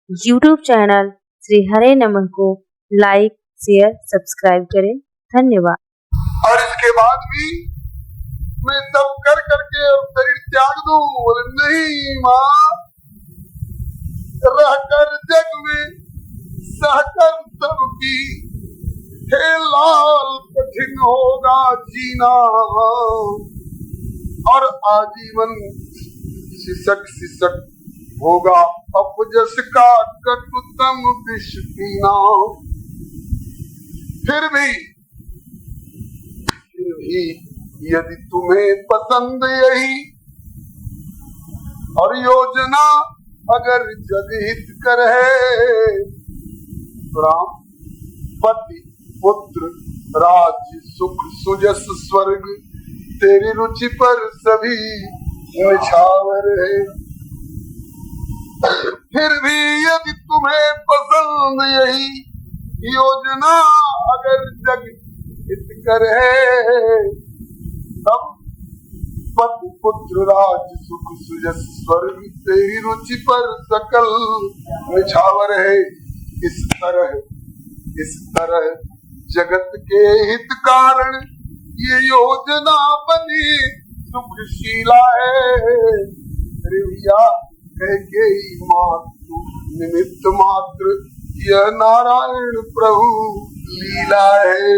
YouTube channel Shri हरे नमः को like, share, subscribe करें। धन्यवाद। और इसके बाद भी मैं सब कर करके शरीर त्याग दूं? बोले नहीं माँ, रहकर जग में सहकर सबकी, हे लाल कठिन होगा जीना, और आजीवन सिसक सिसक होगा अपजस का कटुतम विष पीना। फिर भी यदि तुम्हें पसंद यही और योजना अगर जगहित कर है, राम पति पुत्र राज्य सुख सुजस स्वर्ग तेरी रुचि पर सभी निछावर है। फिर भी यदि तुम्हें पसंद यही योजना अगर जगहित कर है, तब पति पुत्र राज सुख सुजस स्वर्ग तेरी रुचि पर सकल निछावर है। इस तरह जगत के हित कारण ये योजना बनी सुखशीला है। रिया कैकेयी मातु निमित्त मात्र यह नारायण प्रभु लीला है।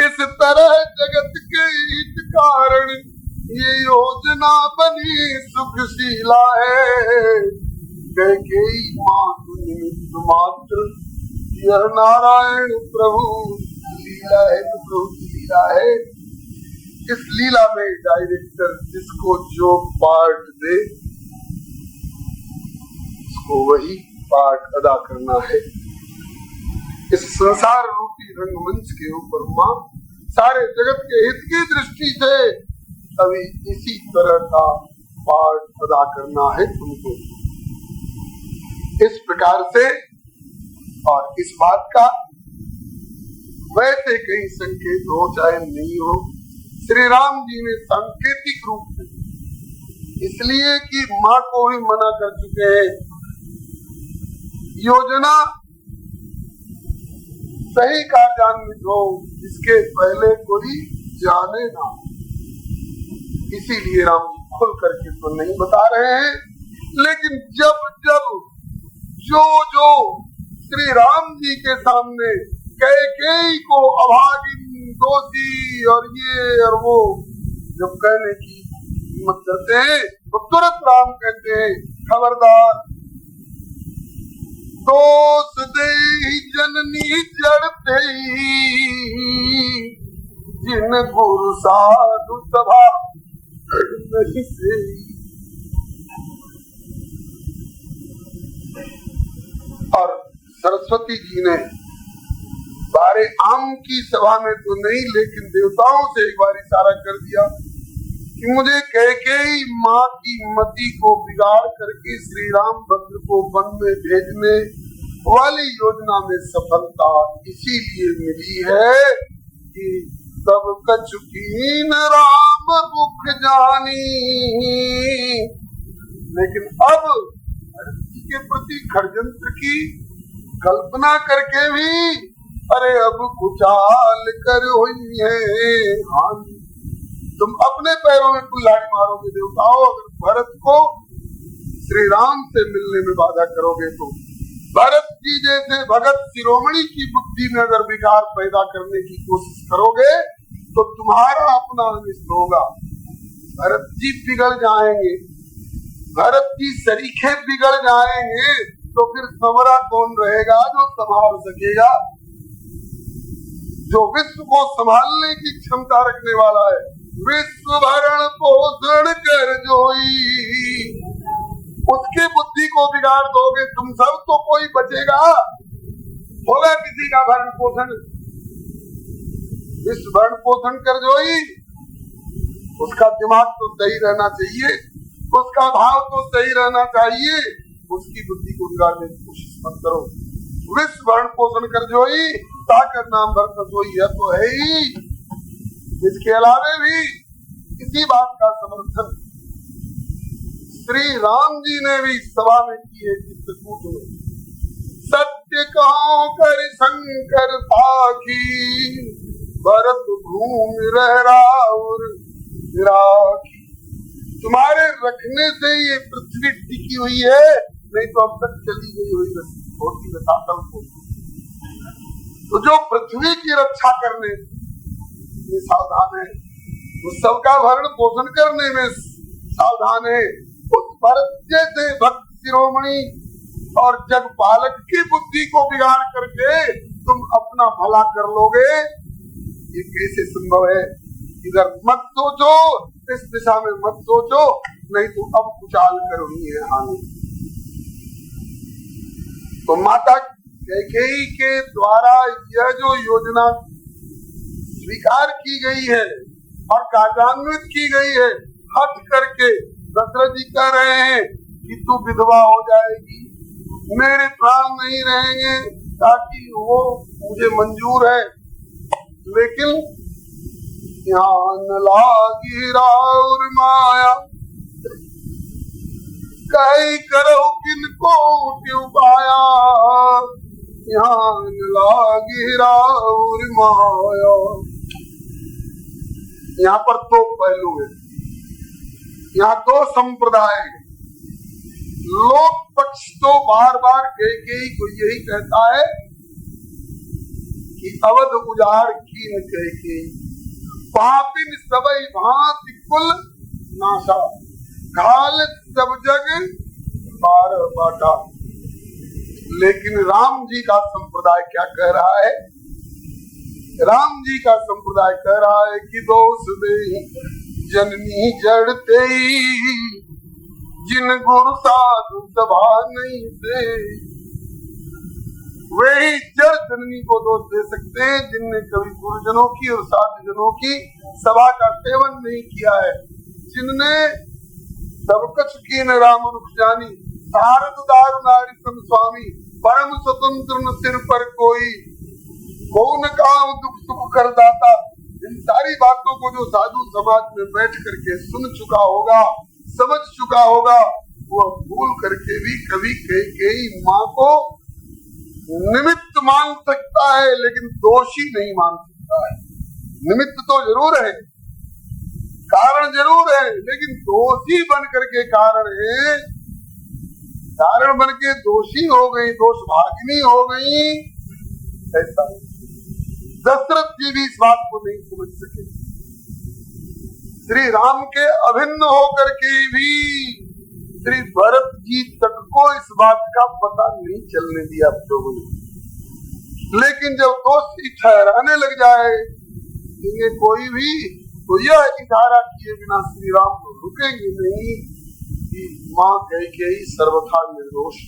इस तरह जगत के हित कारण ये योजना बनी सुखशीला है। कैकेयी मातु निमित्त मात्र यह नारायण प्रभु लीला है। तो प्रभु की लीला है। इस लीला में डायरेक्टर जिसको जो पार्ट दे उसको वही पार्ट अदा करना है। इस संसार रूपी रंगमंच के ऊपर माँ सारे जगत के हित की दृष्टि से अभी इसी तरह का पार्ट अदा करना है तुमको। इस प्रकार से और इस बात का वैसे कहीं संकेत हो चाहे नहीं हो, श्री राम जी ने सांकेतिक रूप से, इसलिए कि माँ को भी मना कर चुके हैं, योजना सही कार्यान्वित हो इसके पहले कोई जाने ना। इसीलिए राम जी खुल करके तो नहीं बता रहे हैं, लेकिन जब जब जो जो श्री राम जी के सामने कैकेयी को अभागिन दोषी और ये और वो जब कहने की हिम्मत करते हैं तो तुरंत राम कहते हैं खबरदार, दोष दे जननी जड़ते जिन गुरु साधु सभा नहीं से। और सरस्वती जी ने बारे आम की सभा में तो नहीं, लेकिन देवताओं से एक बार इशारा कर दिया कि मुझे कैकेयी माँ की मति को बिगाड़ करके श्री राम भद्र को वन में भेजने वाली योजना में सफलता इसीलिए मिली है कि तब कछुकीन राम मुख जानी। लेकिन अब के प्रति षड्यंत्र की कल्पना करके भी अरे अब कुचाल कर हुई है हानि। तुम अपने पैरों में कुल्हाड़ी मारोगे देवताओं, अगर भरत को श्री राम से मिलने में बाधा करोगे तो। भरत जी जैसे भगत शिरोमणि की बुद्धि में अगर विकार पैदा करने की कोशिश करोगे तो तुम्हारा अपना अनिष्ट होगा। भरत जी बिगड़ जाएंगे, भरत की सरीखे बिगड़ जाएंगे तो फिर संवरा कौन रहेगा जो संभाल सकेगा? जो विश्व को संभालने की क्षमता रखने वाला है, विश्व भरण पोषण कर जोई, उसकी बुद्धि को बिगाड़ दोगे तुम सब तो कोई बचेगा? होगा किसी का भरण पोषण? विश्व भरण पोषण कर जोई, उसका दिमाग तो सही रहना चाहिए, उसका भाव तो सही रहना चाहिए, उसकी बुद्धि को बिगाड़ने की कोशिश मत करो। विश्व भरण पोषण कर जोई ताकर नाम भरत सोई, यह तो है ही। इसके अलावे भी इसी बात का समर्थन श्री राम जी ने भी सभा में की है चित्रकूट में, सत्य कहो कर शंकर साखी, भरत भूमि रह राउर राखी। तुम्हारे रखने से ये पृथ्वी टिकी हुई है, नहीं तो अब तक चली गई हुई होती रसातल को। तो जो पृथ्वी की रक्षा करने में सावधान है, वो सबका भरण पोषण करने में सावधान है, उस भरत जैसे भक्त शिरोमणि और जग पालक की बुद्धि को बिगाड़ करके तुम अपना भला कर लोगे, ये कैसे संभव है? इधर मत सोचो, इस दिशा में मत सोचो, नहीं तो अब कुचाल कर हुई है हानि। तो माता कैकेयी के द्वारा यह जो योजना स्वीकार की गई है और कार्यान्वित की गई है, हट करके दशरथ जी कह रहे हैं कि तू विधवा हो जाएगी, मेरे प्राण नहीं रहेंगे, ताकि वो मुझे मंजूर है, लेकिन ध्यान लागी राउर माया, कहीं करो किनको क्यों पाया, ध्यान लागी राउर माया। यहाँ पर दो पहलू है, यहाँ दो संप्रदाय है। लोक पक्ष तो बार बार कैकेयी को यही कहता है कि अवध उजाड़ कीन कैकेयी, पापिन सबई भांति कुल नाशा, घाल सब जग बार बाटा। लेकिन राम जी का संप्रदाय क्या कह रहा है? राम जी का संप्रदाय कह रहा है कि दोष दे जननी जड़ते, जिन गुरु साधु सभा नहीं दे, वही जड़ जननी को दोष दे सकते हैं जिनने कभी गुरुजनों की और साधु जनों की सभा का सेवन नहीं किया है, जिनने सब कुछ की न राम रुख जानी, भारत दारु नारी सम स्वामी, परम स्वतंत्र न सिर पर कोई, कौन काम दुख सुख कर दाता। इन सारी बातों को जो साधु समाज में बैठ करके सुन चुका होगा, समझ चुका होगा, वो भूल करके भी कभी कई माँ को निमित्त मान सकता है, लेकिन दोषी नहीं मान सकता है। निमित्त तो जरूर है, कारण जरूर है, लेकिन दोषी बन करके कारण है, कारण बन के दोषी हो गई, दोष भागिनी हो गई, ऐसा दशरथ जी भी इस बात को नहीं समझ सके। श्री राम के अभिन्न होकर के भी श्री भरत जी तक को इस बात का पता नहीं चलने दिया प्रभु ने। लेकिन जब दोषी ठहराने लग जाए ये कोई भी, तो यह इशारा किए बिना श्री राम को रुकेंगे नहीं कि माँ कैकेयी सर्वथा निर्दोष।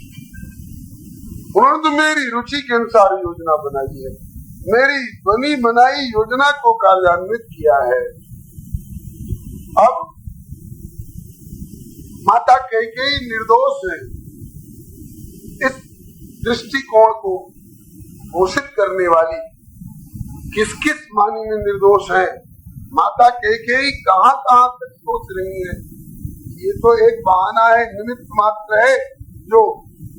उन्होंने तो मेरी रुचि के अनुसार योजना बनाई है, मेरी बनी बनाई योजना को कार्यान्वित किया है। अब माता कैकेयी निर्दोष है, इस दृष्टिकोण को घोषित करने वाली किस किस मानी में निर्दोष है, माता कैकेयी कहाँ कहाँ तक सोच रही है, ये तो एक बहाना है, निमित्त मात्र है जो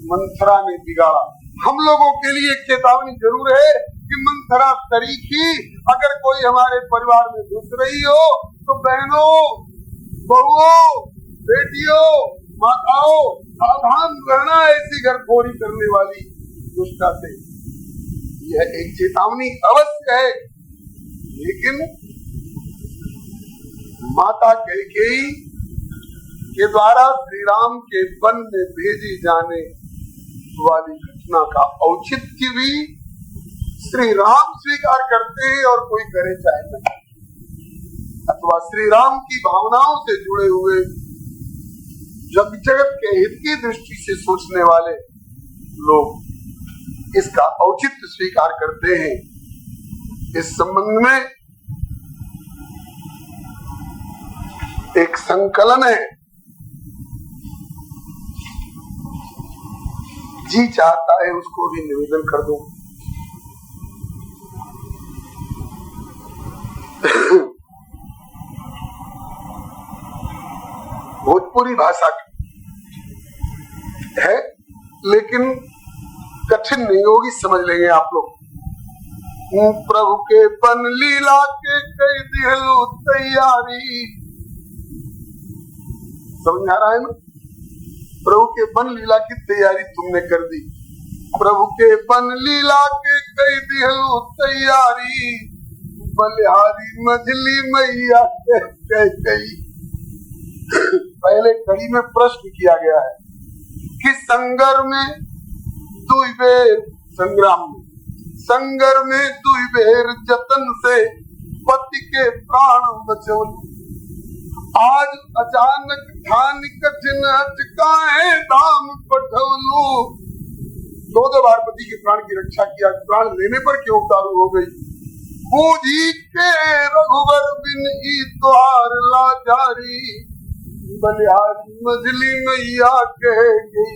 मंथरा ने बिगाड़ा। हम लोगों के लिए एक चेतावनी जरूर है कि मंथरा तरीकी अगर कोई हमारे परिवार में घुस रही हो तो बहनों, बहुओं, बेटियों, माताओं, सावधान रहना ऐसी घरखोरी करने वाली दुष्टा से। यह एक चेतावनी अवश्य है, लेकिन माता कैकेयी के द्वारा श्री राम के वन में भेजे जाने वाली घटना का औचित्य भी श्री राम स्वीकार करते हैं और कोई करे चाहे नहीं, अथवा श्री राम की भावनाओं से जुड़े हुए जगत के हित की दृष्टि से सोचने वाले लोग इसका औचित्य स्वीकार करते हैं। इस संबंध में एक संकलन है, जी चाहता है उसको भी निवेदन कर दूं। भोजपुरी भाषा की है, लेकिन कठिन नहीं होगी, समझ लेंगे आप लोग। प्रभु के बन लीला के कई दिहलू तैयारी, समझ आ रहा है ना? प्रभु के बन लीला की तैयारी तुमने कर दी। प्रभु के बन लीला के कई दिहलू तैयारी, बलिहारी मझली मैया कई। पहले कड़ी में प्रश्न किया गया है कि संगर में दुई बेर संग्राम में, संगर में दुई बेर जतन से पति के प्राण बचौल। आज अचानक ठान कठिन अटकाए धाम पठौलू। दो बार पति के प्राण की रक्षा किया, प्राण लेने पर क्यों उतारू हो गई। बूझी के रघुवर बिन ई द्वार लाचारी, बलिहारी मझली मैया कह गई।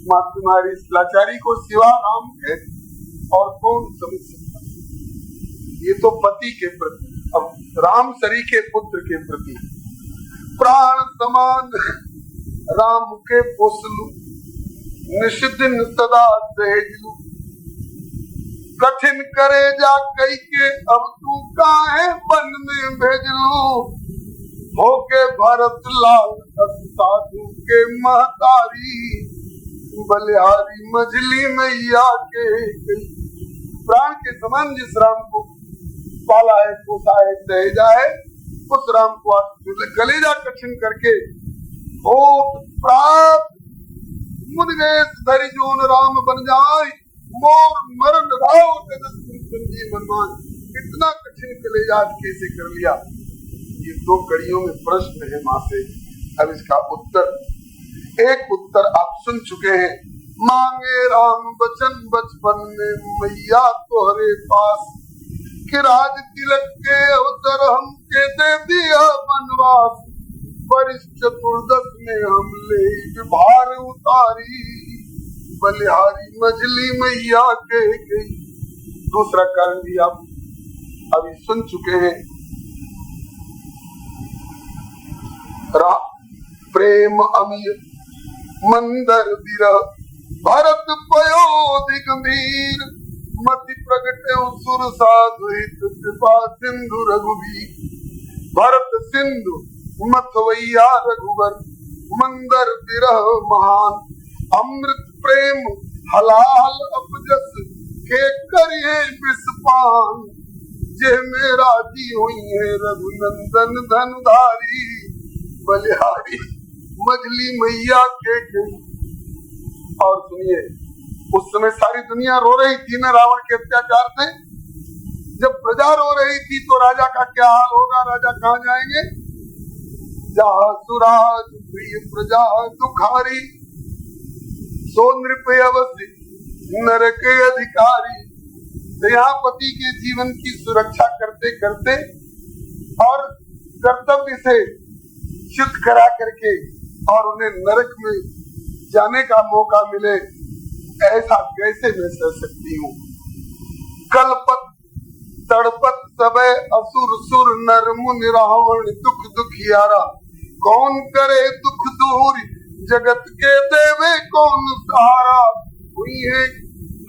माँ तुम्हारी इस लाचारी को सिवा राम के और कौन समझ सकता। ये तो पति के प्रति, अब राम सरी के पुत्र के प्रति प्राण समान राम के पोसलू, निष्दिन सदा सहजलू। कठिन करे जा कई के अब तू काहे वन में भेजलू। होके भरत लाल साधु के महतारी, बलिहारी मझली मैया के गई। प्राण के समान जिस राम को पाला है, पोसा है, सहेजा है, उस राम को कलेजा कठिन करके हो प्राप्त मुनिवेश धरि जोन राम बन जाए, मोर मरण राव संजीवन मान। इतना कठिन कलेजा कैसे कर लिया। ये दो कड़ियों में प्रश्न है माँ से। अब इसका उत्तर, एक उत्तर आप सुन चुके हैं। मांगे राम बचन बचपन में मैया तोहरे पास, कि राज तिलक के अवसर हम के दे दिया बनवास। परिस चतुर्दश में हम ले भार उतारी, बलिहारी मझली मैया के गई। दूसरा कारण भी आप अभी सुन चुके हैं। प्रेम अमीर मंदर विरह भरत पयोधि गंभीर, मति प्रगटे सुर साधु हित कृपा सिंधु रघुवीर। भरत सिंधु मथवैया रघुवर मंदर विरह महान, अमृत प्रेम हलाल अपजस के करिए विषपान। जे मेरा जी हुई है रघुनंदन धनधारी, बलिहारी मझली मैया के गई। और सुनिए, उस समय सारी दुनिया रो रही थी ना रावण के अत्याचार से। जब प्रजा रो रही थी तो राजा का क्या हाल होगा, राजा कहाँ जाएंगे। जहाँ सुराज प्रिय प्रजा दुखारी, सो नृप अवश्य नर के अधिकारी। यहाँ पति के जीवन की सुरक्षा करते करते और कर्तव्य से शुद्ध करा करके और उन्हें नरक में जाने का मौका मिले, ऐसा कैसे मैं सह सकती हूँ। कलपत तड़पत सबे असुर सुर नर मुनि रावण दुख दुखियारा। कौन करे दुख दूर जगत के देवे कौन सहारा। हुई है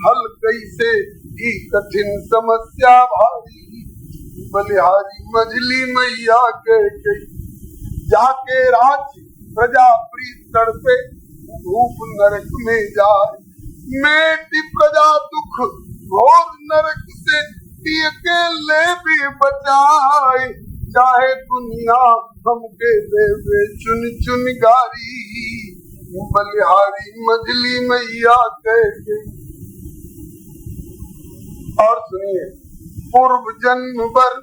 हल कैसे ही कठिन समस्या भारी, बलिहारी मझली मैया के गई। जाके राज प्रजा प्रीत तड़पे धूप नरक में जाए। मेटी प्रजा दुख घोर नरक से अकेले भी बचाए। चाहे दुनिया हमके देवे चुन चुन गारी, बलिहारी मझली मैया कह गई। और सुनिए, पूर्व जन्म पर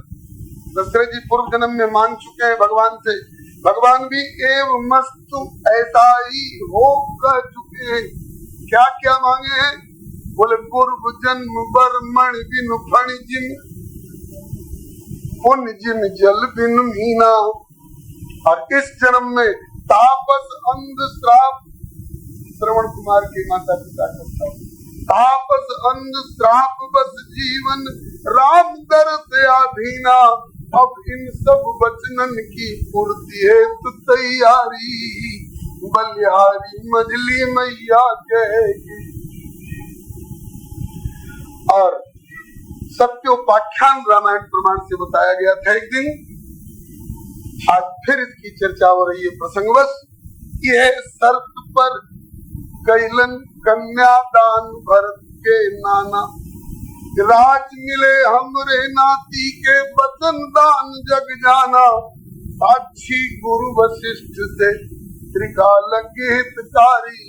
दशरथ जी पूर्व जन्म में मांग चुके हैं भगवान से। भगवान भी एवं मस्तु ऐसा ही हो कह चुके हैं। क्या क्या मांगे हैं? बोले पूर्व जन्म बर मण बिन फण जिन, पुण्य जिन जल बिन मीना। और इस जन्म में तापस अंध श्राप, श्रवण कुमार के माता पिता का तापस अंध श्राप बस जीवन राम दर से अधीना। अब इन सब वचनन की पूर्ति है तो तैयारी, बलिहारी मझली मैया कहेगी। और सत्योपाख्यान रामायण प्रमाण से बताया गया था एक दिन, आज फिर इसकी चर्चा हो रही है प्रसंगवश। यह शर्त पर कैलन कन्यादान भरत के नाना, राज मिले हमरे नाती के वचन दान जग जाना, साक्षी गुरु वशिष्ठ से त्रिकाल हितकारी,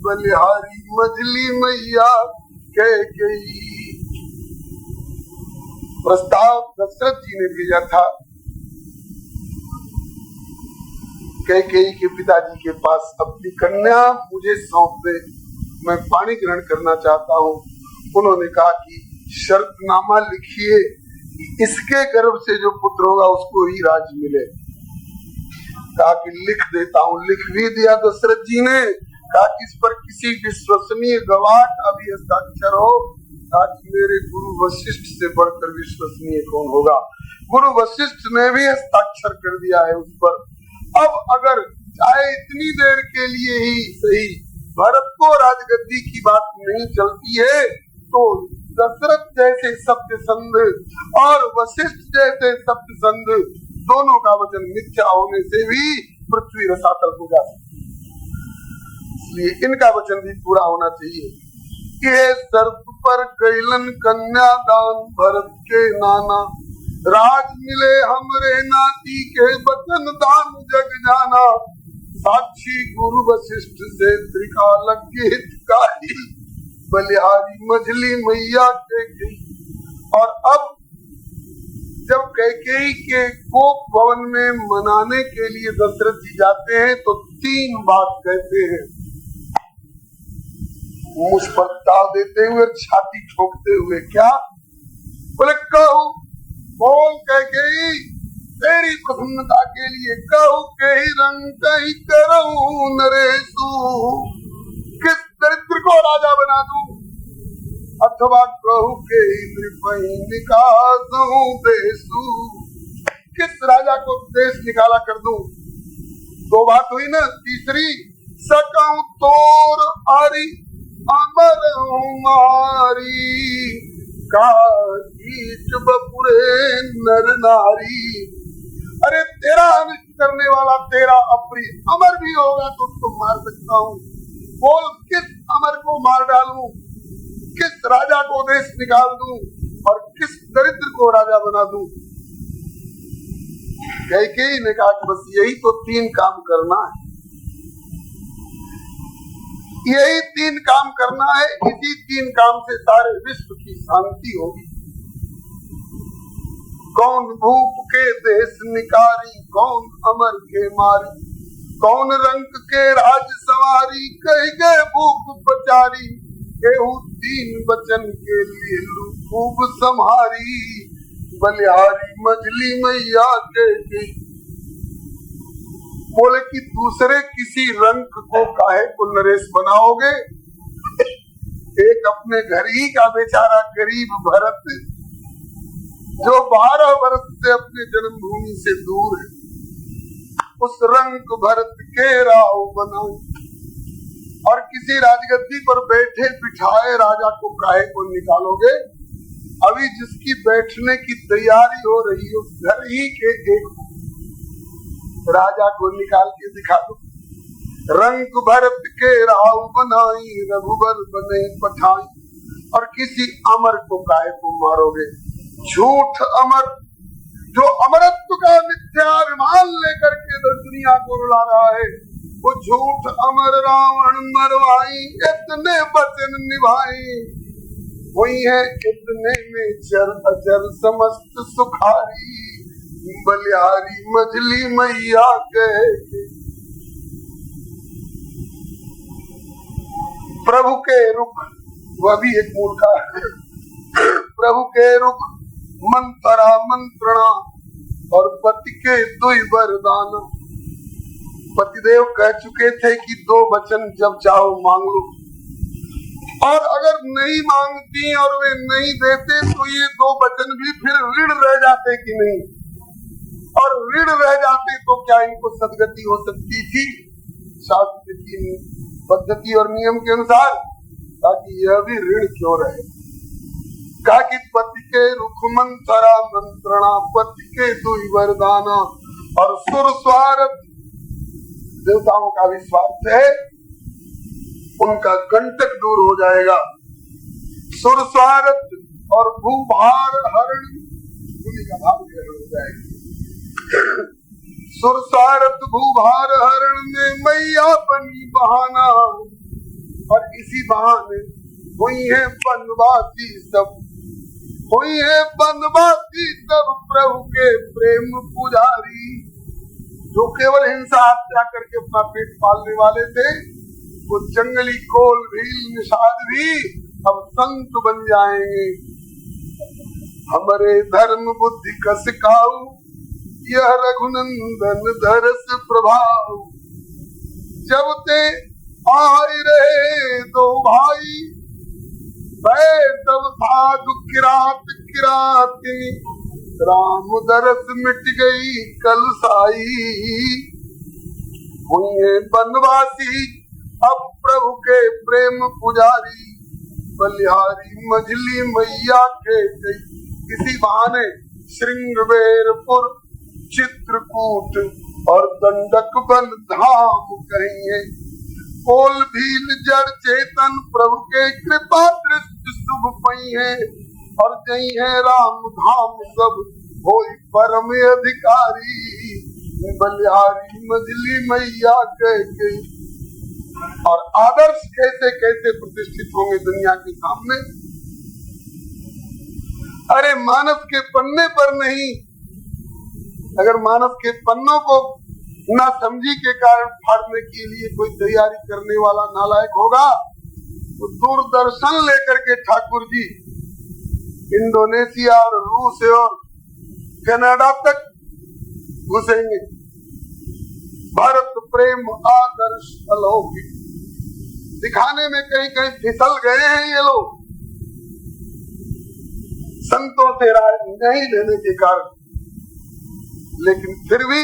बलिहारी मझली मैया कह गई। प्रस्ताव दशरथ जी ने भेजा था कैकेयी के पिताजी के पास, अपनी कन्या मुझे सौंप दे, मैं पाणी ग्रहण करना चाहता हूँ। उन्होंने कहा कि शर्तनामा लिखिए कि इसके गर्भ से जो पुत्र होगा उसको ही राज मिले। कहा कि लिख देता हूँ, लिख भी दिया दशरथ जी ने। कहा कि इस पर किसी विश्वसनीय गवाह का भी हस्ताक्षर हो, ताकि मेरे गुरु वशिष्ठ से बढ़कर विश्वसनीय कौन होगा। गुरु वशिष्ठ ने भी हस्ताक्षर कर दिया है उस पर। अब अगर चाहे इतनी देर के लिए ही सही भरत को राजगद्दी की बात नहीं चलती है, तो दशरथ जैसे सत्यसंध और वशिष्ठ जैसे सत्यसंध दोनों का वचन मिथ्या होने से भी पृथ्वी रसातल हो जाती है। इसलिए इनका वचन भी पूरा होना चाहिए। ये शर्त पर कैलन कन्यादान भरत के नाना, राज मिले हमरे नाती के वचन दान जग जाना, साक्षी गुरु वशिष्ठ से त्रिकाल हितकारी, बलिहारी मझली मैया के गई। और अब जब कैकेयी के कोप भवन में मनाने के लिए दशरथ जी जाते हैं तो 3 बात कहते हैं, मुझ पर ताव देते हुए, छाती ठोकते हुए। क्या बोले? कहू बोल कैकेयी तेरी प्रसन्नता के लिए, कहू के ही रंग कहीं करूं नरेशु, किस दरिद्र को राजा बना दूं, अथवा कहू के नृपहि निकासहूं देशु, किस राजा को देश निकाला कर दूं। 2 बात हुई ना। तीसरी, सकऊं तोर आरी अमर मारी, बपुरे नर नारी। अरे तेरा अनिष्ट करने वाला तेरा अप्रिय अमर भी होगा तो उसको मार सकता हूँ। बोल किस अमर को मार डालूं, किस राजा को देश निकाल दूं और किस दरिद्र को राजा बना दूं। कैकेयी ने कहा कि बस यही तो 3 काम करना है, यही 3 काम करना है। इसी 3 काम से सारे विश्व की शांति होगी। कौन भूप के देश निकारी, कौन अमर के मारी, कौन रंग के राज सवारी, कह गए भूप बचारी, केहू 3 वचन के लिए लू खूब संहारी, बलिहारी मझली मैया के गई। बोले कि दूसरे किसी रंग को काहे को नरेश बनाओगे, एक अपने घर ही का बेचारा गरीब भरत जो 12 वर्ष से अपने जन्मभूमि से दूर है, उस रंग भरत के राव बनाओ। और किसी राजगद्दी पर बैठे बिठाए राजा को काहे को निकालोगे। अभी जिसकी बैठने की तैयारी हो रही है उस घर ही के एक राजा को निकाल के दिखा दो। रंग भरत के राव बनाई, रघुबर बने पठाई, और किसी अमर को काहे को मारोगे। झूठ अमर जो अमरत्व का मिथ्याभिमान लेकर के दुनिया को रुला रहा है, वो झूठ अमर रावण मरवाई, इतने वचन निभाई, वही है इतने में चर अचर समस्त सुखारी, बलिहारी मझली मैया कहे। प्रभु के रुख, वह भी एक मूर्खा है। प्रभु के रुख मंत्रा मंत्रणा और पति के 2 वरदान। पतिदेव कह चुके थे कि 2 वचन जब चाहो मांग लो, और अगर नहीं मांगती और वे नहीं देते तो ये 2 वचन भी फिर ऋण रह जाते कि नहीं, और ऋण रह जाते तो क्या इनको सदगति हो सकती थी। शास्त्र की पद्धति और नियम के अनुसार, ताकि यह भी ऋण क्यों रहे। कहा कि पति के रुख मंत्रा मंत्रणा, पति के दुई वरदाना, और सुर स्वार्थ, देवताओं का भी स्वार्थ है, उनका कंटक दूर हो जाएगा। सुर स्वार्थ और भूभार हरण, भूमि का भाव हो जाएगा। सुर स्वार्थ भूभार हरण में मैया बनी बहाना, और इसी बहाने हुई है बनवासी सब, हुई है बनवासी सब प्रभु के प्रेम पुजारी। जो केवल हिंसा हत्या करके अपना पेट पालने वाले थे, वो जंगली कोल भील निषाद भी अब संत बन जाएंगे। हमारे धर्म बुद्धि का सिखाऊ, यह रघुनंदन धरस प्रभाव। जब ते आए रहे दो भाई, तब साधु किरात किराती, राम दरस मिट गई कलसाई। हुई है बनवासी अब प्रभु के प्रेम पुजारी, बलिहारी मझली मैया के गई। इसी बहाने श्रृंगवेरपुर, चित्रकूट और दंडक बन धाम कहेंगे। कोल भील जड़ चेतन प्रभु के कृपा दृष्टि शुभ पई है, और जई है राम धाम सब होई परम अधिकारी। बलिहारी मझली मैया के और आदर्श कैसे कैसे प्रतिष्ठित होंगे दुनिया के सामने। अरे मानस के पन्ने पर नहीं, अगर मानस के पन्नों को ना समझी के कारण फाड़ने के लिए कोई तैयारी करने वाला नालायक होगा, तो दूरदर्शन लेकर के ठाकुर जी इंडोनेशिया और रूस और कनाडा तक घुसेंगे। भारत प्रेम आदर्श अलौकिक दिखाने में कहीं कहीं फिसल गए हैं ये लोग, संतों से राय नहीं लेने के कारण। लेकिन फिर भी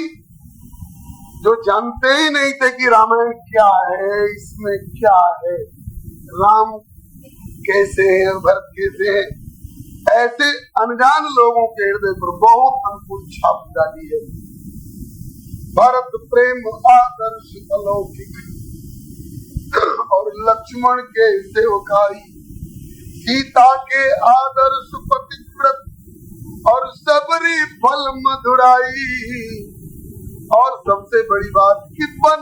जो जानते ही नहीं थे कि रामायण क्या है, इसमें क्या है, राम कैसे है, भरत कैसे है, ऐसे अनजान लोगों के हृदय पर बहुत अनुकूल छाप डाली है। भारत प्रेम आदर्श अलौकिक और लक्ष्मण के सेवकाई, सीता के आदर्श पतिव्रत और सबरी फल मधुराई। और सबसे बड़ी बात कि वन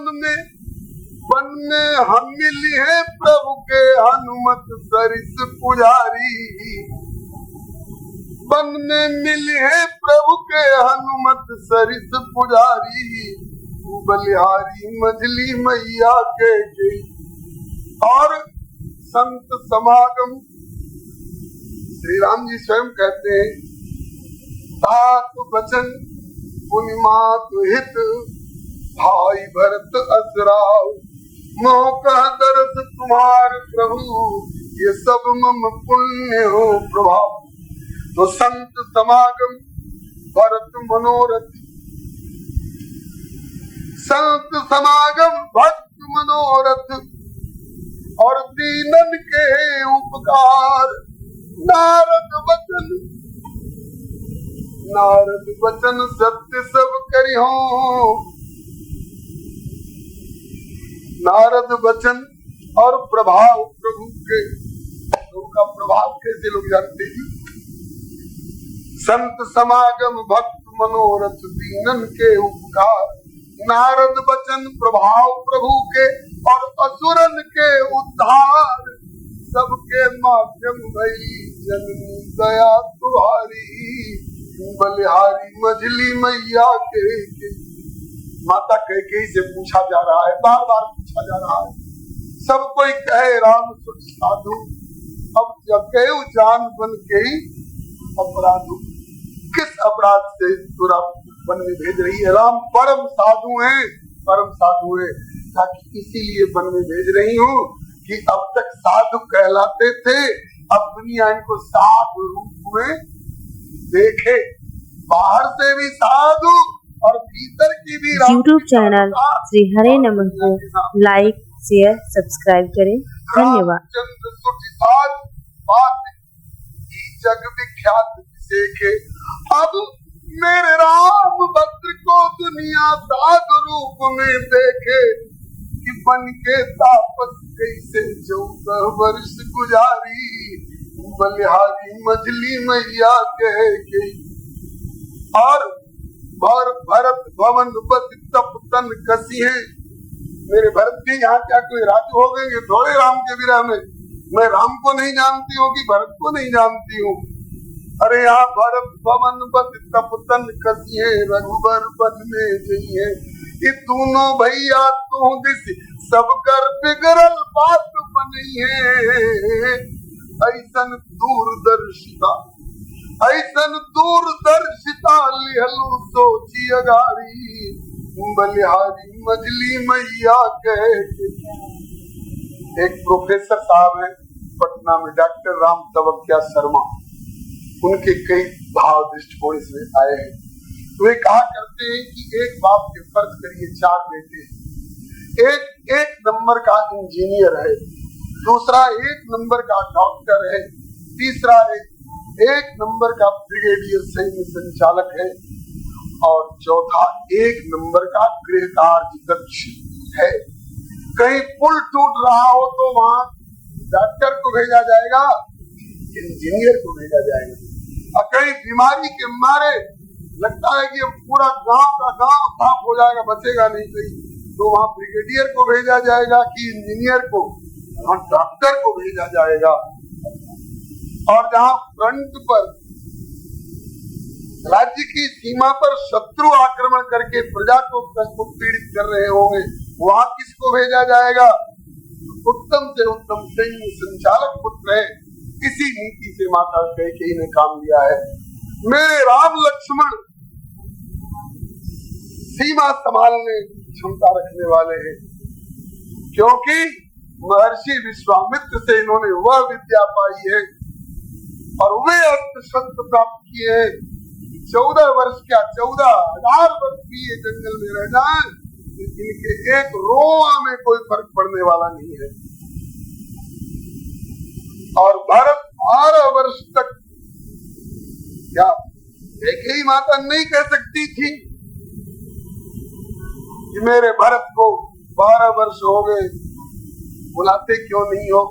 में हम मिली है प्रभु के हनुमत सरिस पुजारी। वन में मिली है प्रभु के हनुमत सरिस पुजारी। बलिहारी मझली मैया के और संत समागम। श्री राम जी स्वयं कहते हैं, तात वचन पुनिमात हित, भाई भरत असराव, मोह कह दरस तुम्हार प्रभु, ये सब मम पुण्य हो प्रभाव। तो संत समागम, भरत मनोरथ, संत समागम भक्त मनोरथ और दीनन के उपकार। नारद वचन सत्य सब करी हो। नारद वचन और प्रभाव प्रभु के, प्रभु का प्रभाव कैसे लोग जानते हैं। संत समागम भक्त मनोरथ दीनन के उपकार। नारद वचन प्रभाव प्रभु के और असुरन के उद्धार। सबके माध्यम भई जननी दया तुम्हारी। बलिहारी मझली मैया के माता कैकेयी से पूछा जा रहा है, बार बार पूछा जा रहा है। सब कोई कहे राम सुख साधु, अब जब कहे जान बन के अपराधु। किस अपराध से तुरा वन में भेज रही है? राम परम साधु हैं, परम साधु है, ताकि इसीलिए वन में भेज रही हूँ कि अब तक साधु कहलाते थे, अब दुनिया इनको साधु रूप में देखे। बाहर से भी साधु और भीतर की भी यूट्यूब चैनल श्री हरे नमन को लाइक शेयर सब्सक्राइब करें। धन्यवाद। रामचंद्र सुठिसाज बात की जग विख्यात देखे। अब मेरे राम भद्र को दुनिया साध रूप में देखे कि बन के तापस कैसे 14 वर्ष गुजारी बलिहारी मजली मैया कह गई। और भरत भवन बत तप तन कसी है। मेरे भरत भी यहाँ क्या कोई राजू हो गए थोड़े राम के विरह में। मैं राम को नहीं जानती हूँ कि भरत को नहीं जानती हूँ। अरे यहाँ भरत भवन बत तप तन कसी है रघुबर बन में जई है। ये दोनों भैया तू दिस सब कर बिगड़ल बात बनी है। ऐसन दूरदर्शिता लिहलू सोची अगारी बलिहारी मजली मैया कह। एक प्रोफेसर साहब हैं पटना में, डॉक्टर राम तवक्या शर्मा। उनके कई भाव दृष्टिकोण इसमें आए हैं। वे कहा करते हैं कि एक बाप के फर्ज करिए 4 बेटे हैं। एक नंबर का इंजीनियर है, दूसरा 1 नंबर का डॉक्टर है, तीसरा एक नंबर का ब्रिगेडियर सैन्य संचालक है और चौथा 1 नंबर का गृह कार्य दक्ष है। कहीं पुल टूट रहा हो तो वहाँ डॉक्टर को भेजा जाएगा, इंजीनियर को भेजा जाएगा। और कहीं बीमारी के मारे लगता है कि पूरा गांव का गांव साफ हो जाएगा, बचेगा नहीं कहीं, तो वहाँ ब्रिगेडियर को भेजा जाएगा कि इंजीनियर को, वहाँ डॉक्टर को भेजा जाएगा। और जहाँ फ्रंट पर राज्य की सीमा पर शत्रु आक्रमण करके प्रजा को पीड़ित कर रहे होंगे, वहाँ किसको भेजा जाएगा? उत्तम से उत्तम सैन्य संचालक पुत्र है। इसी नीति से माता कैकेयी ने काम लिया है। मेरे राम लक्ष्मण सीमा संभालने क्षमता रखने वाले हैं, क्योंकि महर्षि विश्वामित्र से इन्होंने वह विद्या पाई है और वे अस्त्र शस्त्र प्राप्त किए हैं। 14 वर्ष क्या 14,000 वर्ष भी ये जंगल में रह जाए, इनके एक रोआ में कोई फर्क पड़ने वाला नहीं है। और भारत 12 वर्ष तक क्या कैकेयी माता नहीं कह सकती थी कि मेरे भरत को 12 वर्ष हो गए, बुलाते क्यों नहीं हो?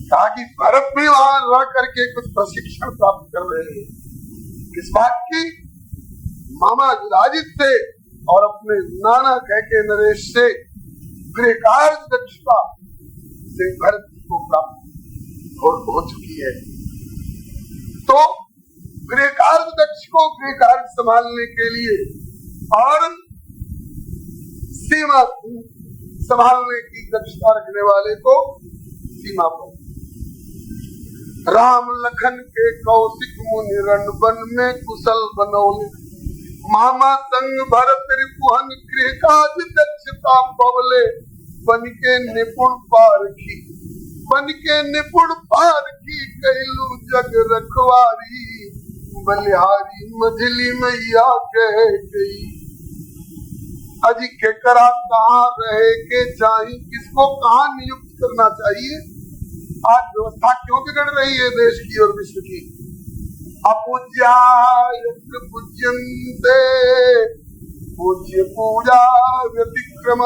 कहा कि भरत भी वहां रह करके कुछ प्रशिक्षण प्राप्त कर रहे हैं। किस बात की? मामा युधाजित से और अपने नाना कैकेयी नरेश से गृह कार्य दक्षता से भरत को प्राप्त हो चुकी है। तो गृह कार्य दक्ष को गृह कार्य संभालने के लिए और सीमा संभालने की दक्षता रखने वाले को सीमा पर राम लखन के कौशिक मुनि रणवन में कुशल बनौले। मामा संग भरत रिपुहन गृह कार्य दक्षता पवले। बन के निपुण पारखी कैलू जग रखवारी बलिहारी मझली मैया कह गई। अजी के करा कहाँ रहे के चाहिए, किसको कहाँ नियुक्त करना चाहिए? आज व्यवस्था क्यों बिगड़ रही है देश की और विश्व की? अपूज्यायत्र पूज्यन्ते पूज्य पूजा व्यतिक्रम।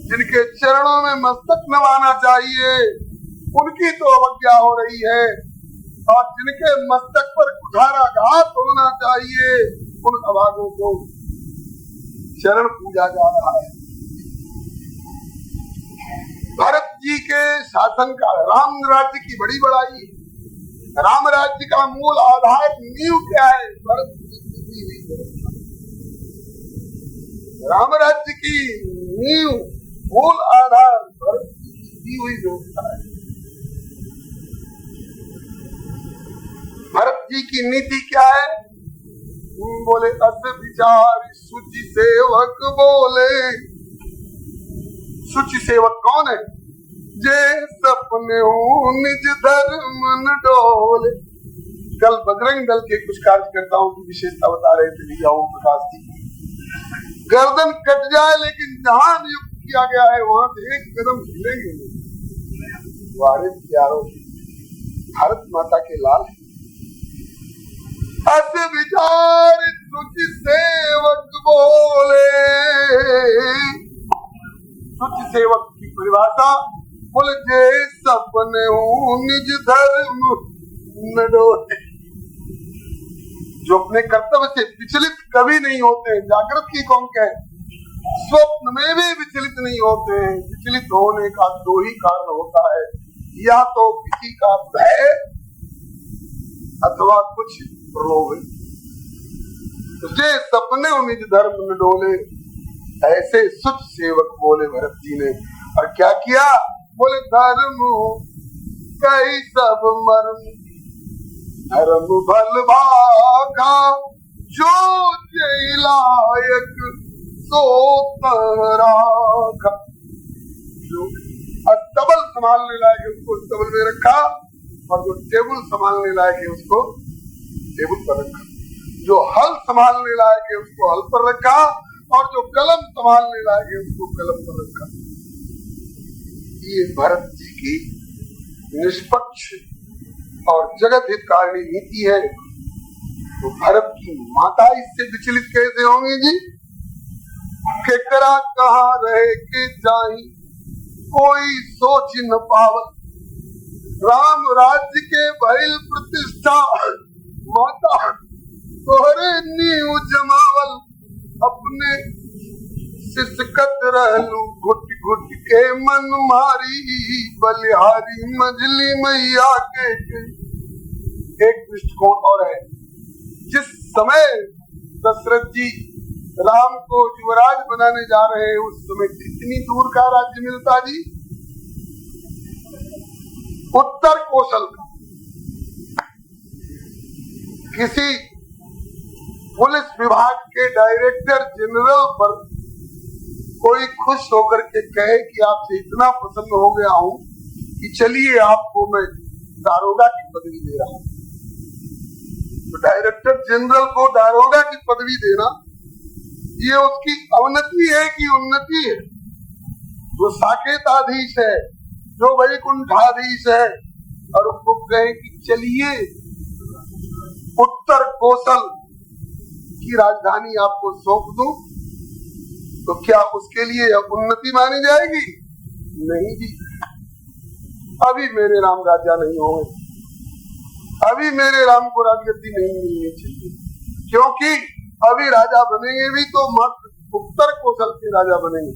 जिनके चरणों में मस्तक नवाना चाहिए उनकी तो अवज्ञा हो रही है, और जिनके मस्तक पर कुठाराघात होना चाहिए उन अभागों को चरण पूजा जा रहा है। भरत जी के शासन का राम राज्य की बड़ी बड़ाई। राम राज्य का मूल आधार नींव क्या है? भरत जी की राम राज्य की नींव मूल आधार भरत जी की दी हुई व्यवस्था है। भरत जी की नीति क्या है? बोले अस विचार सुचि सेवक बोले। सुचि सेवक कौन है? जे सपने निज धर्म न डोले। कल बजरंग दल के कुछ कार्यकर्ताओं की विशेषता बता रहे थे भैया ओम प्रकाश जी। गर्दन कट जाए लेकिन जहां नियुक्त किया गया है वहां से एक कदम हिलेंगे नहीं। वारिस प्यारो भारत माता के लाल ऐसे विचार सुच सेवक बोले। सुच सेवक की परिभाषा बोले जे सपने निज धर्म न डोले, जो अपने कर्तव्य से विचलित कभी नहीं होते। जागृत की कौन कहे, स्वप्न में भी विचलित नहीं होते। विचलित होने का दो ही कारण होता है, या तो किसी का भय अथवा कुछ प्रलोभ। जे सपने निज धर्म न डोले, ऐसे सुच सेवक बोले भरत जी ने। और क्या किया, बोले धर्म कई सब मर्म, धर्म भल भागा जो जय लायक सो राखा। जो अस्तबल संभालने लायक है उसको अस्तबल में रखा, और जो टेबल संभालने लायक है उसको टेबल पर रखा। जो हल संभालने लायक है उसको हल पर रखा, और जो कलम संभालने लायक है उसको कलम पर रखा। ये भरत जी की निष्पक्ष और जगत हितकारिणी नीति है। तो भरत की माता इससे विचलित कैसे होंगी जी? केकरा कहाँ रहे के जाई कोई सोच न पावत, राम राज्य के भइल प्रतिष्ठा माता तोहरे नीव जमावल। अपने सिसकत रहलू घुट घुट के मन मारी, बलिहारी मजली मैया के। एक दृष्टिकोण और है, जिस समय दशरथ जी राम को युवराज बनाने जा रहे हैं उस समय कितनी दूर का राज्य मिलता जी? उत्तर कौशल का। किसी पुलिस विभाग के डायरेक्टर जनरल पर कोई खुश होकर के कहे कि आपसे इतना प्रसन्न हो गया हूं कि चलिए आपको मैं दारोगा की पदवी दे रहा हूं, तो डायरेक्टर जनरल को दारोगा की पदवी देना ये उसकी अवनति है कि उन्नति है? जो साकेताधीश है, जो वैकुंठाधीश है, और उसको कहे कि चलिए उत्तर कौशल की राजधानी आपको सौंप दूं, तो क्या उसके लिए उन्नति मानी जाएगी? नहीं जी। अभी मेरे राम राजा नहीं होंगे, अभी मेरे राम को राजगद्दी नहीं मिलनी चाहिए, क्योंकि अभी राजा बनेंगे भी तो मात्र उत्तर कौशल के राजा बनेंगे।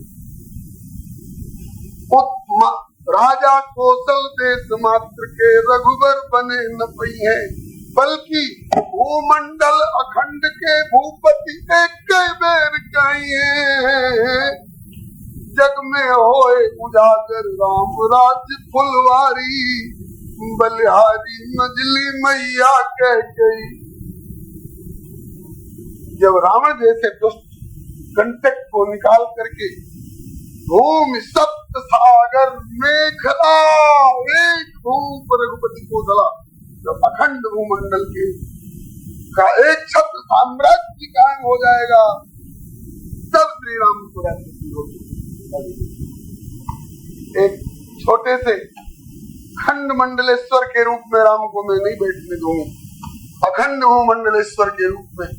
राजा कौशल देश मात्र के रघुबर बने न पई है, बल्कि भूमंडल अखंड के भूपति एक बेर कहिए। जग में होए उजागर राम राज्य फुलवारी, बलिहारी मजली मैया कह गई। जब रावण जैसे दुष्ट कंटक को निकाल करके भूमि सप्त सागर मेखला एक भूप रघुपति को दला, जब अखंड भूमंडल के का एक छत्र साम्राज्य कायम हो जाएगा, तब श्री राम को राज्य होगी। एक छोटे से खंड मंडलेश्वर के रूप में राम को मैं नहीं बैठने दूंगी, अखंड भूमंडलेश्वर के रूप में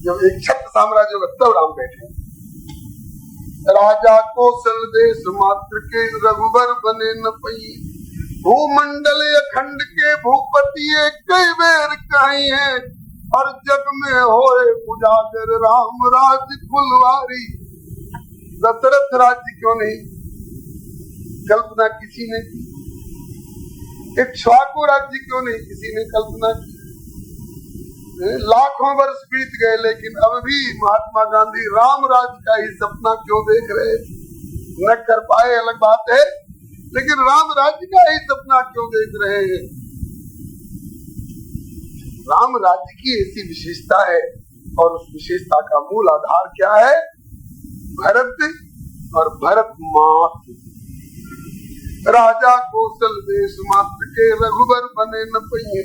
जब एक छत्र साम्राज्य होगा तब राम बैठे। राजा कौशल देश मात्र के रघुबर बने न पई, भूमंडल अखंड के भूपति कई बेर कही है, और जग में होए उजागर राम राज्य फुलवारी। दशरथ राज्य क्यों नहीं कल्पना किसी ने की? इक्ष्वाकु राज्य क्यों नहीं किसी ने कल्पना की? लाखों वर्ष बीत गए लेकिन अब भी महात्मा गांधी राम राज्य का ही सपना क्यों देख रहे? न कर पाए अलग बात है, लेकिन राम राज्य का ही सपना क्यों देख रहे हैं? राम राज्य की ऐसी विशेषता है, और उस विशेषता का मूल आधार क्या है? भरत और भरत मात्र। राजा कौशल देश मात्र के रघुबर बने न पइए,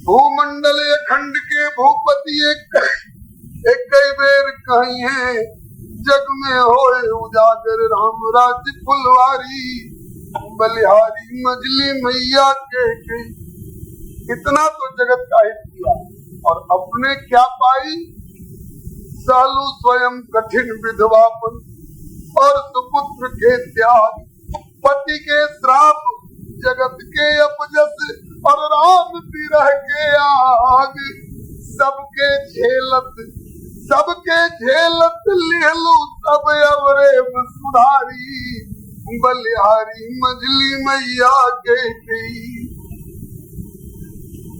भूमंडल अखंड के भूपति एक कई बेर कहीं है, जग में होए उजागर राम राज फुलवारी, बलिहारी मजली मैया के इतना तो जगत का हित किया और अपने क्या पाई, सालू स्वयं कठिन विधवापन और सुपुत्र के त्याग, पति के श्राप, जगत के अपजस और राम विरह के आग, सबके झेलत लेलू सब अवरे सुधारी, बलिहारी मजली मैया के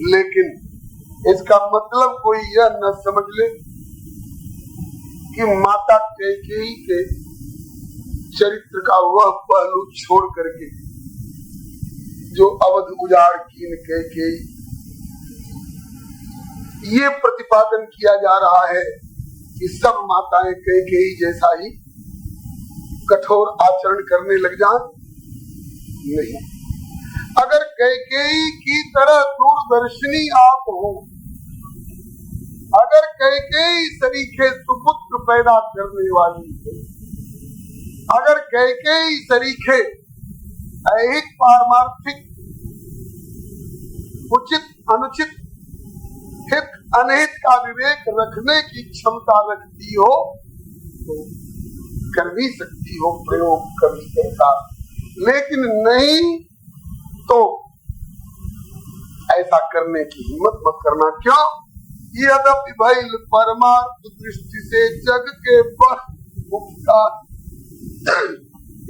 लेकिन इसका मतलब कोई यह न समझ ले कि माता कैकेयी के चरित्र का वह पहलू छोड़ करके जो अवध उजाड़ कीन कैकेयी, ये प्रतिपादन किया जा रहा है कि सब माताएं कैकेयी जैसा ही कठोर आचरण करने लग जाएं। नहीं, अगर कैकेयी की तरह दूरदर्शिनी आप हो, अगर कैकेयी सरीखे सुपुत्र पैदा करने वाली है, अगर कैकेयी सरीखे ऐहिक पारमार्थिक उचित अनुचित हित अनहित का विवेक रखने की क्षमता रखती हो तो कर भी सकती हो प्रयोग कभी ऐसा, लेकिन नहीं तो ऐसा करने की हिम्मत मत करना। क्यों? यद्यपि भइल परमार्थ दृष्टि से जग के बड़ उपकार,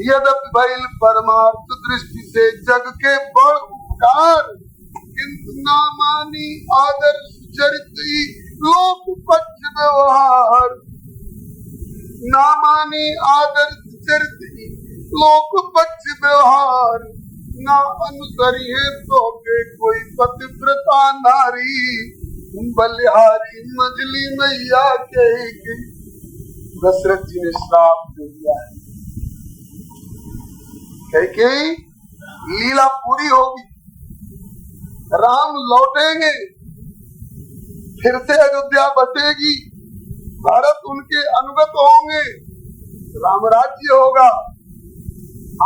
यद्यपि भइल परमार्थ दृष्टि से जग के बड़ उपकार, किंतु ना मानी आदर्श चरित्र लोक पक्ष व्यवहार, ना मानी आदर्श चरित्र लोक पक्ष व्यवहार, ना अनुसरी है तो के कोई पतिव्रता नारी, बलिहारी मजली मैया के दशरथ जी ने श्राप दे दिया है। कैकेयी लीला पूरी होगी, राम लौटेंगे, फिर से अयोध्या बसेगी, भारत उनके अनुगत होंगे, राम राज्य होगा,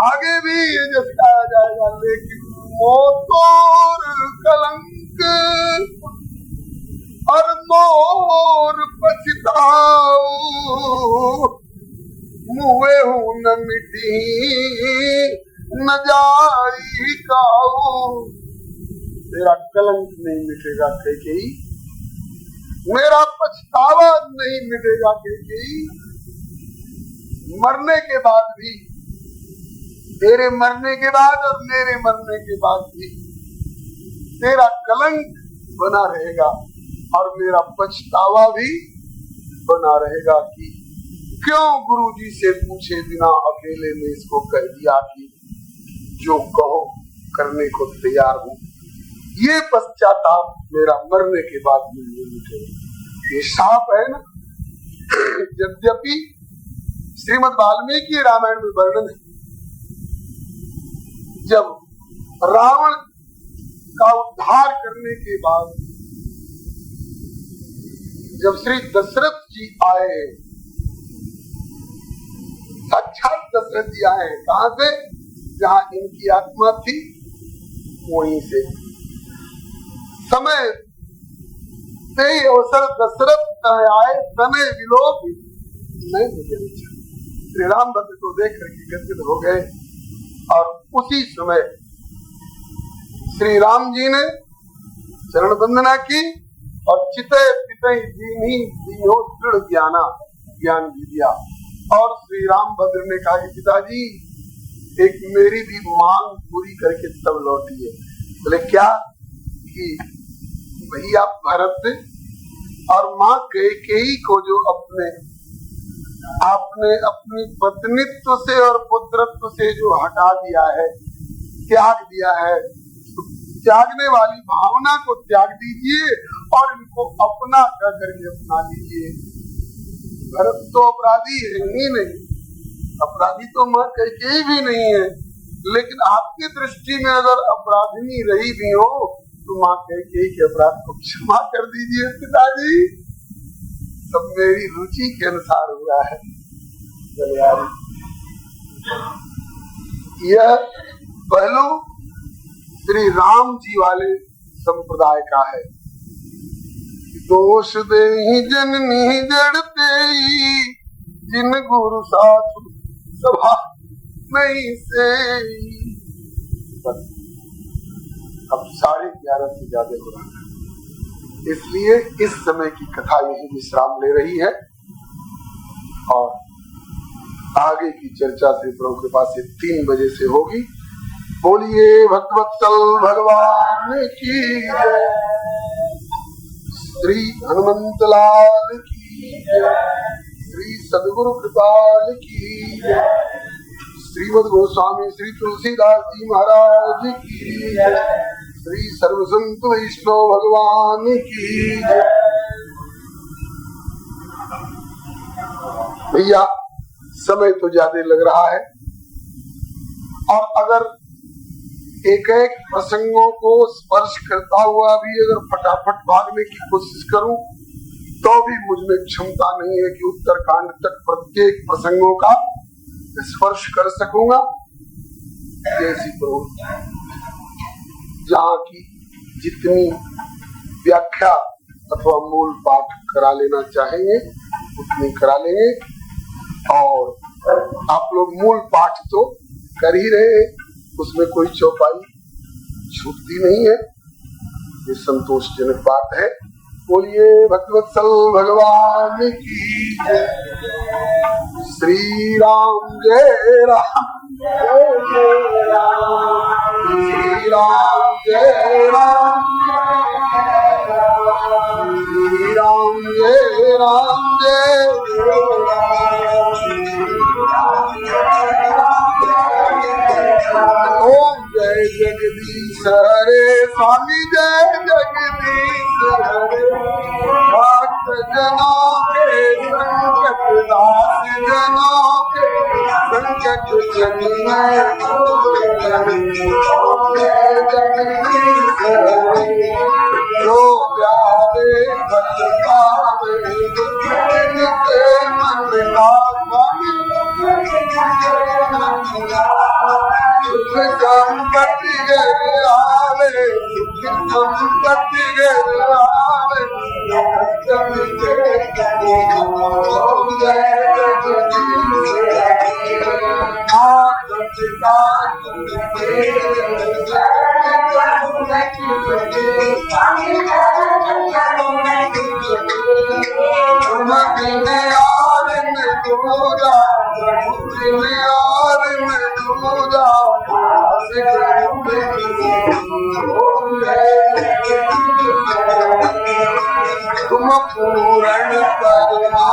आगे भी ये जसाया जाएगा। लेकिन मोर कलंक और मोर पछताऊ, मुए हूं न मिटी न जाई काऊ, तेरा कलंक नहीं मिटेगा कैकेयी, मेरा पछतावा नहीं मिटेगा कैकेयी, मरने के बाद भी, तेरे मरने के बाद और मेरे मरने के बाद भी तेरा कलंक बना रहेगा और मेरा पछतावा भी बना रहेगा कि क्यों गुरुजी से पूछे बिना अकेले में इसको कह दिया कि जो कहो करने को तैयार हूं। ये पश्चाताप मेरा मरने के बाद भी मिटेगा। ये शाप है ना। यद्यपि श्रीमद् वाल्मीकि रामायण में वर्णन है, जब रावण का उद्धार करने के बाद जब श्री दशरथ जी आए, साक्षात दशरथ जी आए, कहां से? जहां इनकी आत्मा थी वहीं से। समय से ही अवसर दशरथ आए, समय विलोक नहीं मुझे। श्री राम भद्र को देख करके गदगद हो गए और उसी समय श्री राम जी ने चरण वंदना की और चिते पिते दीनी दीनो दृढ़ ज्ञान दिया। और श्री राम भद्र ने कहा कि पिताजी एक मेरी भी मांग पूरी करके तब लौटिए। बोले क्या? कि भैया भरत और माँ कैकेयी को जो आपने अपनी पत्नीत्व से और पुत्रत्व से जो हटा दिया है, त्याग दिया है, त्यागने वाली भावना को त्याग दीजिए और इनको अपना कर करके अपना लीजिए। भरत तो अपराधी है ही नहीं, अपराधी तो माँ कैकेयी भी नहीं है, लेकिन आपकी दृष्टि में अगर अपराधिनी रही भी हो तो माँ कहती है कि अपराध को क्षमा कर दीजिए पिताजी, सब मेरी रुचि के अनुसार हुआ है। यह पहलू श्री राम जी वाले संप्रदाय का है। दोष दे ही जननी जड़ते ही, जिन गुरु साधु सभा नहीं से। अब 11:30 से ज्यादा हो रहा है, इसलिए इस समय की कथा यही विश्राम ले रही है और आगे की चर्चा से प्रभु कृपा से 3 बजे से होगी। बोलिए भक्तवत्सल भगवान की जय, श्री हनुमंत लाल की जय, श्री सद्गुरु कृपाल की जय, श्रीमद् गोस्वामी श्री तुलसीदास जी महाराज की जय, श्री सर्वसंत वैष्णव भगवान की जय। भैया समय तो ज्यादा लग रहा है और अगर एक एक प्रसंगों को स्पर्श करता हुआ भी अगर फटाफट भागने की कोशिश करूं तो भी मुझमें क्षमता नहीं है कि उत्तरकांड तक प्रत्येक प्रसंगों का स्पर्श कर सकूंगा। जैसी प्रवृत्ति जहाँ की जितनी व्याख्या अथवा मूल पाठ करा लेना चाहेंगे उतनी करा लेंगे और आप लोग मूल पाठ तो कर ही रहे, उसमें कोई चौपाई छूटती नहीं है, ये संतोषजनक बात है। बोलिए भक्तवत्सल भगवान की जय। श्री राम जय राम जय जय राम, श्री राम जय राम, श्री राम जय राम जय ओम जय जगदीश हरे स्वामी जय जगदीश हरे, भक्त जनों के संकट दास जनों के संकट जय जगदीश हरे, जो प्यारे भक्त पावे जिनके मन का संपत्ति गिर आवे, संपत्ति गिर आवे, तुम पूर्ण परमात्मा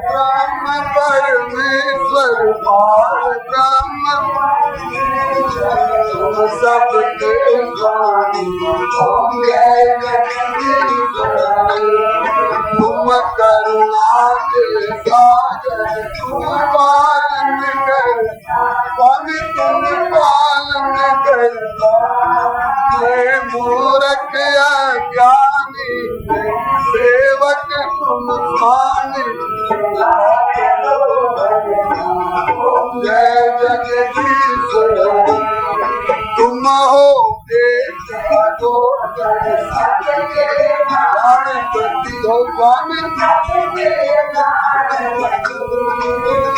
ब्रह्म परमेश्वर पार ब्रह्म सबके तुम करुणा के सागर तुम पालन कर, स्वामी तुम पालन कर, मूर्ख अज्ञानी सेवक तुम स्वामी जय जगदीश तुम हो दो गणपति हो स्वामी,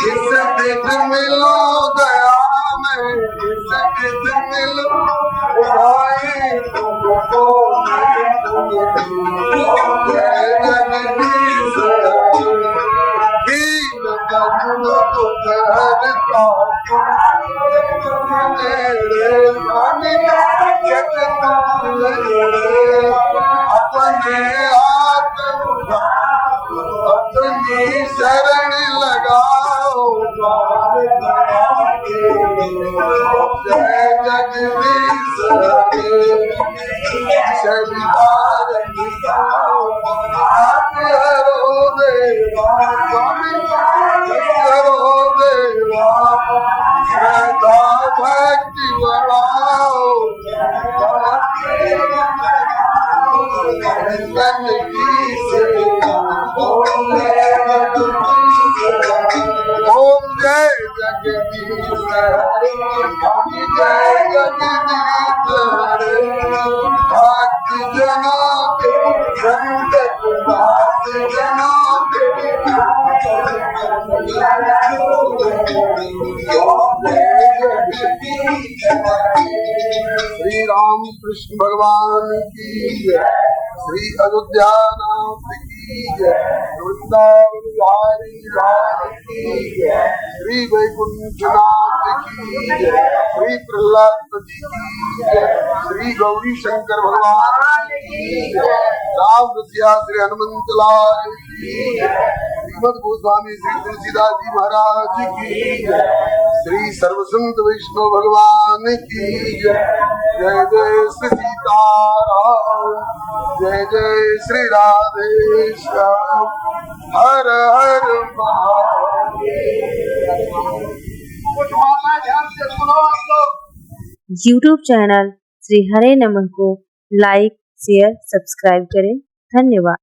इस दिन मिलो दया में, इस दिन मिलो भाई तुमको जय जगदीश दीन बंधु दुख हरता मेरे स्वामी अपने अपनी शरण लगाओ जय जगदीश शनिवार हरो देवा स्वामी जगदीश हरे, जय जगदीश हरे, भक्त जनों के संगत दास जनों के श्री राम कृष्ण भगवान की जय, श्री अयोध्या नाथ की जय, वृंदावन बिहारी लाल की जय, श्री वैकुंठ नाथ की जय, श्री प्रहलाद जी की जय, श्री गौरी शंकर भगवान की जय, राम रसिया श्री हनुमंत लाल की जय, श्रीमद गोस्वामी श्री तुलसीदास जी महाराज की जय, श्री सर्वसंत वैष्णव भगवान की जय, जय जय श्री सीताराम, जय जय श्री राधे श्याम, हर हर महादेव। कुछ मानना ध्यान से सुनो आप लोग। YouTube चैनल श्री हरे नमन को लाइक शेयर सब्सक्राइब करें। धन्यवाद।